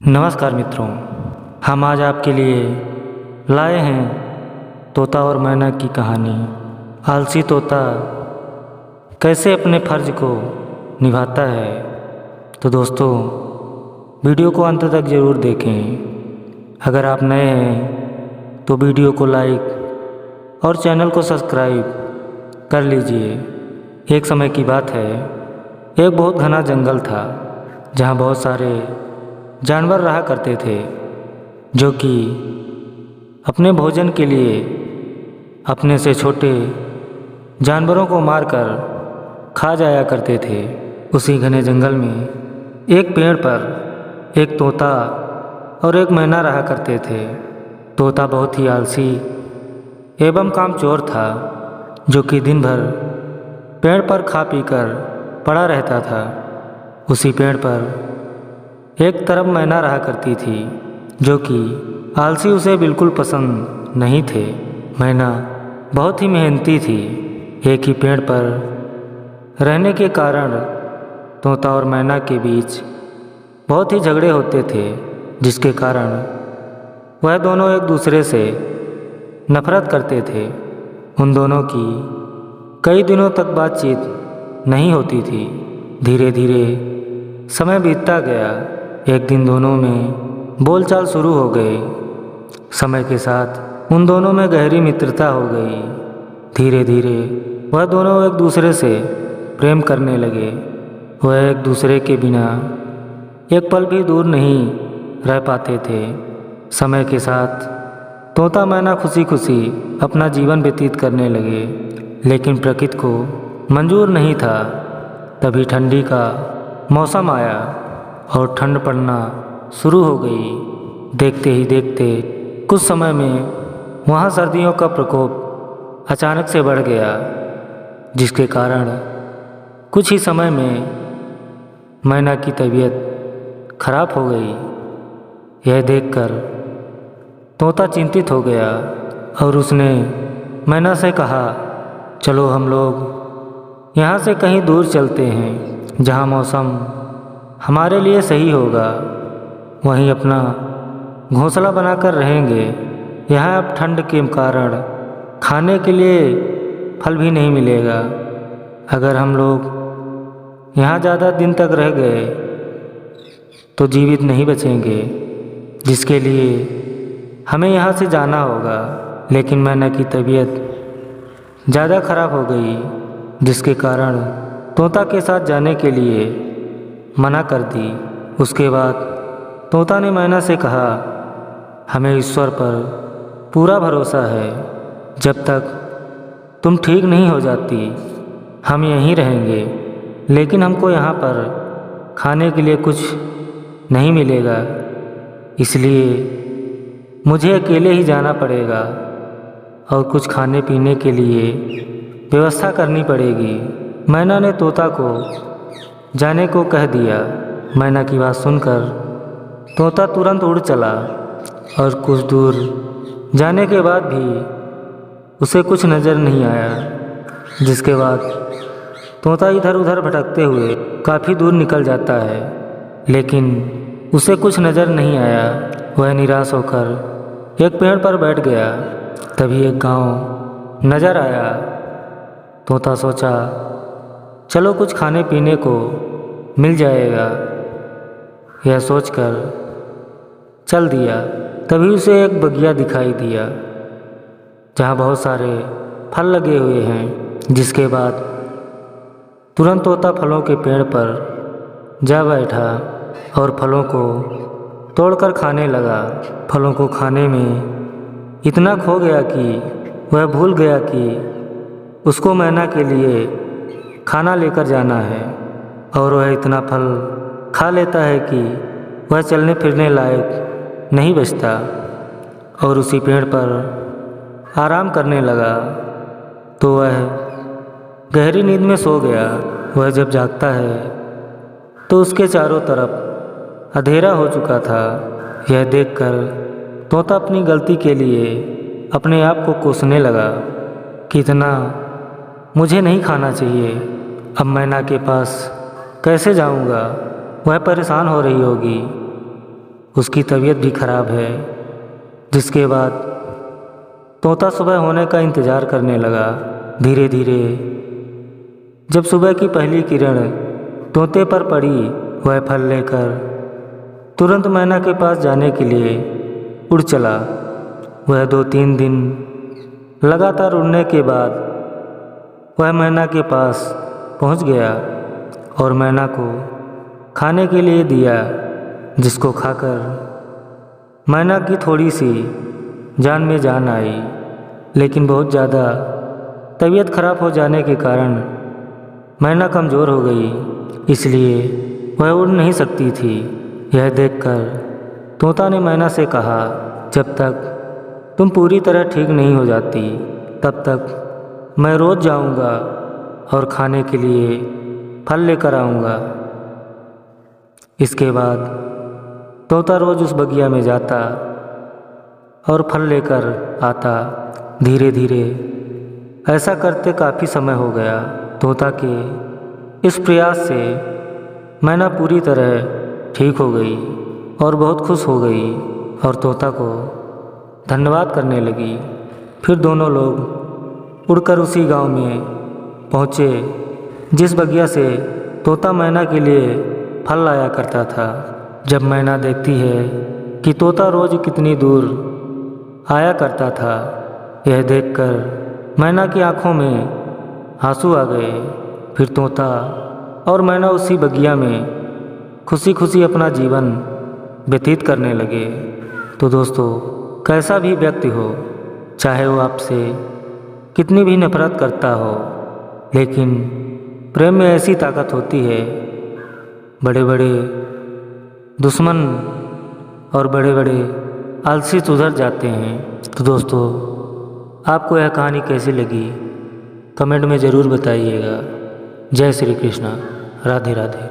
नमस्कार मित्रों, हम आज आपके लिए लाए हैं तोता और मैना की कहानी। आलसी तोता कैसे अपने फर्ज को निभाता है। तो दोस्तों, वीडियो को अंत तक ज़रूर देखें। अगर आप नए हैं तो वीडियो को लाइक और चैनल को सब्सक्राइब कर लीजिए। एक समय की बात है, एक बहुत घना जंगल था जहाँ बहुत सारे जानवर रहा करते थे, जो कि अपने भोजन के लिए अपने से छोटे जानवरों को मारकर खा जाया करते थे। उसी घने जंगल में एक पेड़ पर एक तोता और एक मैना रहा करते थे। तोता बहुत ही आलसी एवं कामचोर था, जो कि दिन भर पेड़ पर खा पी कर पड़ा रहता था। उसी पेड़ पर एक तरफ मैना रहा करती थी, जो कि आलसी उसे बिल्कुल पसंद नहीं थे। मैना बहुत ही मेहनती थी। एक ही पेड़ पर रहने के कारण तोता और मैना के बीच बहुत ही झगड़े होते थे, जिसके कारण वह दोनों एक दूसरे से नफरत करते थे। उन दोनों की कई दिनों तक बातचीत नहीं होती थी। धीरे धीरे समय बीतता गया। एक दिन दोनों में बोलचाल शुरू हो गई। समय के साथ उन दोनों में गहरी मित्रता हो गई। धीरे धीरे वह दोनों एक दूसरे से प्रेम करने लगे। वह एक दूसरे के बिना एक पल भी दूर नहीं रह पाते थे। समय के साथ तोता मैना खुशी खुशी अपना जीवन व्यतीत करने लगे, लेकिन प्रकृति को मंजूर नहीं था। तभी ठंडी का मौसम आया और ठंड पड़ना शुरू हो गई। देखते ही देखते कुछ समय में वहाँ सर्दियों का प्रकोप अचानक से बढ़ गया, जिसके कारण कुछ ही समय में मैना की तबीयत खराब हो गई। यह देखकर तोता चिंतित हो गया और उसने मैना से कहा, चलो हम लोग यहाँ से कहीं दूर चलते हैं, जहाँ मौसम हमारे लिए सही होगा। वहीं अपना घोंसला बनाकर रहेंगे। यहाँ अब ठंड के कारण खाने के लिए फल भी नहीं मिलेगा। अगर हम लोग यहाँ ज़्यादा दिन तक रह गए तो जीवित नहीं बचेंगे, जिसके लिए हमें यहाँ से जाना होगा। लेकिन मैना की तबीयत ज़्यादा खराब हो गई, जिसके कारण तोता के साथ जाने के लिए मना कर दी। उसके बाद तोता ने मैना से कहा, हमें ईश्वर पर पूरा भरोसा है। जब तक तुम ठीक नहीं हो जाती हम यहीं रहेंगे, लेकिन हमको यहाँ पर खाने के लिए कुछ नहीं मिलेगा, इसलिए मुझे अकेले ही जाना पड़ेगा और कुछ खाने पीने के लिए व्यवस्था करनी पड़ेगी। मैना ने तोता को जाने को कह दिया। मैना की बात सुनकर तोता तुरंत उड़ चला और कुछ दूर जाने के बाद भी उसे कुछ नज़र नहीं आया, जिसके बाद तोता इधर उधर भटकते हुए काफ़ी दूर निकल जाता है, लेकिन उसे कुछ नज़र नहीं आया। वह निराश होकर एक पेड़ पर बैठ गया। तभी एक गांव नज़र आया। तोता सोचा, चलो कुछ खाने पीने को मिल जाएगा। यह सोचकर चल दिया। तभी उसे एक बगिया दिखाई दिया, जहाँ बहुत सारे फल लगे हुए हैं। जिसके बाद तुरंत तोता फलों के पेड़ पर जा बैठा और फलों को तोड़कर खाने लगा। फलों को खाने में इतना खो गया कि वह भूल गया कि उसको मैना के लिए खाना लेकर जाना है, और वह इतना फल खा लेता है कि वह चलने फिरने लायक नहीं बचता और उसी पेड़ पर आराम करने लगा। तो वह गहरी नींद में सो गया। वह जब जागता है तो उसके चारों तरफ अंधेरा हो चुका था। यह देखकर तोता अपनी गलती के लिए अपने आप को कोसने लगा कि इतना मुझे नहीं खाना चाहिए। अब मैना के पास कैसे जाऊंगा? वह परेशान हो रही होगी। उसकी तबीयत भी खराब है। जिसके बाद तोता सुबह होने का इंतज़ार करने लगा। धीरे धीरे जब सुबह की पहली किरण तोते पर पड़ी, वह फल लेकर तुरंत मैना के पास जाने के लिए उड़ चला। वह 2-3 दिन लगातार उड़ने के बाद वह मैना के पास पहुंच गया और मैना को खाने के लिए दिया, जिसको खाकर मैना की थोड़ी सी जान में जान आई। लेकिन बहुत ज़्यादा तबीयत खराब हो जाने के कारण मैना कमज़ोर हो गई, इसलिए वह उड़ नहीं सकती थी। यह देखकर तोता ने मैना से कहा, जब तक तुम पूरी तरह ठीक नहीं हो जाती तब तक मैं रोज़ जाऊंगा और खाने के लिए फल लेकर आऊँगा। इसके बाद तोता रोज़ उस बगिया में जाता और फल लेकर आता। धीरे धीरे ऐसा करते काफ़ी समय हो गया। तोता के इस प्रयास से मैना पूरी तरह ठीक हो गई और बहुत खुश हो गई और तोता को धन्यवाद करने लगी। फिर दोनों लोग उड़कर उसी गांव में पहुँचे जिस बगिया से तोता मैना के लिए फल लाया करता था। जब मैना देखती है कि तोता रोज़ कितनी दूर आया करता था, यह देखकर मैना की आंखों में आंसू आ गए। फिर तोता और मैना उसी बगिया में खुशी खुशी अपना जीवन व्यतीत करने लगे। तो दोस्तों, कैसा भी व्यक्ति हो, चाहे वो आपसे कितनी भी नफरत करता हो, लेकिन प्रेम में ऐसी ताकत होती है, बड़े बड़े दुश्मन और बड़े बड़े आलसी सुधर जाते हैं। तो दोस्तों, आपको यह कहानी कैसी लगी कमेंट में ज़रूर बताइएगा। जय श्री कृष्णा। राधे राधे।